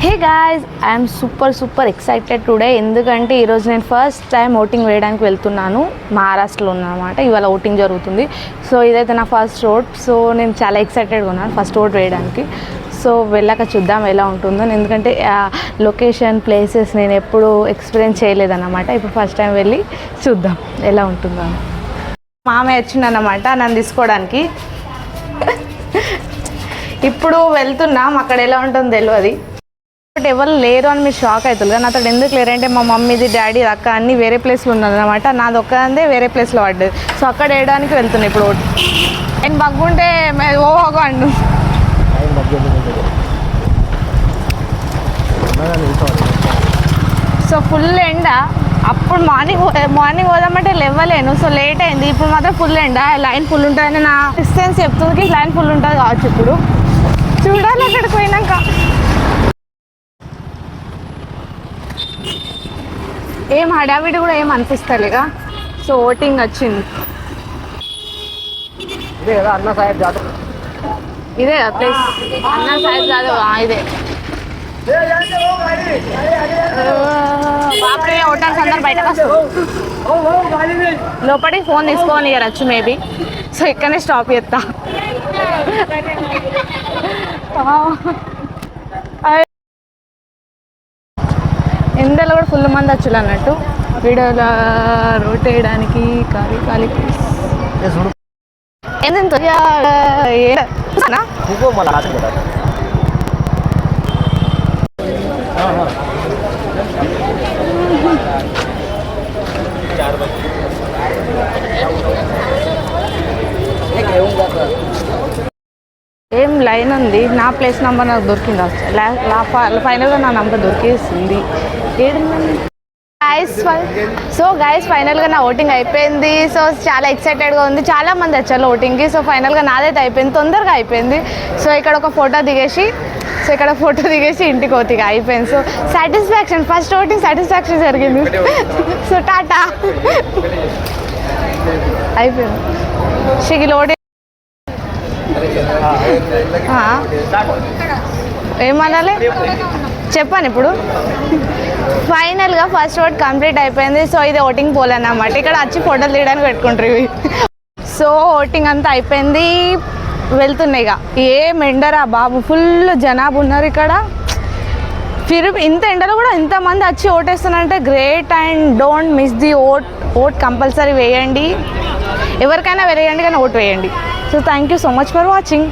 Hey guys, I'm super excited today. ఎందుకంటే ఈరోజు నేను ఫస్ట్ టైం ఓటింగ్ వేయడానికి వెళ్తున్నాను. మహారాష్ట్రలో ఉన్నమాట. ఇవాళ ఓటింగ్ జరుగుతుంది. సో ఇదైతే నా ఫస్ట్ ఓట్. సో నేను చాలా ఎక్సైటెడ్గా ఉన్నాను ఫస్ట్ ఓట్ వేయడానికి. సో వెళ్ళాక చూద్దాం ఎలా ఉంటుందో. ఎందుకంటే లొకేషన్ ప్లేసెస్ నేను ఎప్పుడు ఎక్స్పీరియన్స్ చేయలేదన్నమాట. ఇప్పుడు ఫస్ట్ టైం వెళ్ళి చూద్దాం ఎలా ఉంటుందో. మామయ్య వచ్చిందన్నమాట నన్ను తీసుకోవడానికి. ఇప్పుడు వెళ్తున్నాం, అక్కడ ఎలా ఉంటుందో తెలియదు. బట్ ఎవరు లేరు అని మీరు షాక్ అవుతుంది కానీ అతడు ఎందుకు లేరంటే మా మమ్మీది డాడీ అక్క అన్నీ వేరే ప్లేస్లో ఉన్నదన్నమాట. నాది ఒక్కదందే వేరే ప్లేస్లో పడ్డది. సో అక్కడ వేయడానికి వెళ్తున్నాయి ఇప్పుడు. నేను బగ్గుంటే ఓహోగో అండు. సో ఫుల్ ఎండ. అప్పుడు మార్నింగ్ పోదామంటే లేవలేను. సో లేట్ అయింది. ఇప్పుడు మాత్రం ఫుల్ ఎండ. లైన్ ఫుల్ ఉంటుందని నా డిస్టెన్స్ చెప్తుంది. లైన్ ఫుల్ ఉంటుంది కావచ్చు. ఇప్పుడు చూడాలి అక్కడికి పోయినాక. ఏం హడావిడి కూడా ఏం అనిపిస్తలేగా. సో ఓటింగ్ వచ్చింది. ఇదే ప్లేస్ అన్నా సాహెబ్ జాదవ్. ఇదే బాపరే ఓటర్స్ అందరు బయటకు వస్తారు. లోపలికి ఫోన్ తీసుకొని ఇవ్వచ్చు మేబీ. సో ఇక్కడనే స్టాప్ చేస్తా. ఎండలో కూడా ఫుల్ మంది వచ్చులు అన్నట్టు. వీడియోలో రోట్ వేయడానికి ఖాళీ ఏం లైన్ ఉంది. నా ప్లేస్ నెంబర్ నాకు దొరికింది. ఫైనల్గా నా నెంబర్ దొరికేసింది. సో గైస్ ఫైనల్గా నా ఓటింగ్ అయిపోయింది. సో చాలా ఎక్సైటెడ్గా ఉంది. చాలా మంది వచ్చారు ఓటింగ్కి. సో ఫైనల్గా నాదైతే అయిపోయింది, తొందరగా అయిపోయింది. సో ఇక్కడ ఒక ఫోటో దిగేసి ఇంటికి పోతే అయిపోయింది. So satisfaction, first voting satisfaction జరిగింది. సో టాటా అయిపోయింది. షిగిల్ ఓటింగ్ ఏమనాలి చెప్పాను ఇప్పుడు. ఫైనల్గా ఫస్ట్ ఓట్ కంప్లీట్ అయిపోయింది. సో ఇది ఓటింగ్ పోల్ అన్నమాట. ఇక్కడ వచ్చి ఫోటోలు తీయడానికి పెట్టుకుంటారు. సో ఓటింగ్ అంతా అయిపోయింది. వెళ్తున్నాయి ఇక. ఏం ఎండరా బాబు, ఫుల్ జనాభా ఉన్నారు ఇక్కడ. ఇంత ఎండలో కూడా ఇంతమంది వచ్చి ఓటేస్తున్నారంటే great. And don't miss the vote compulsory వేయండి. ఎవరికైనా వేయండి కానీ ఓట్ వేయండి. So thank you so much for watching.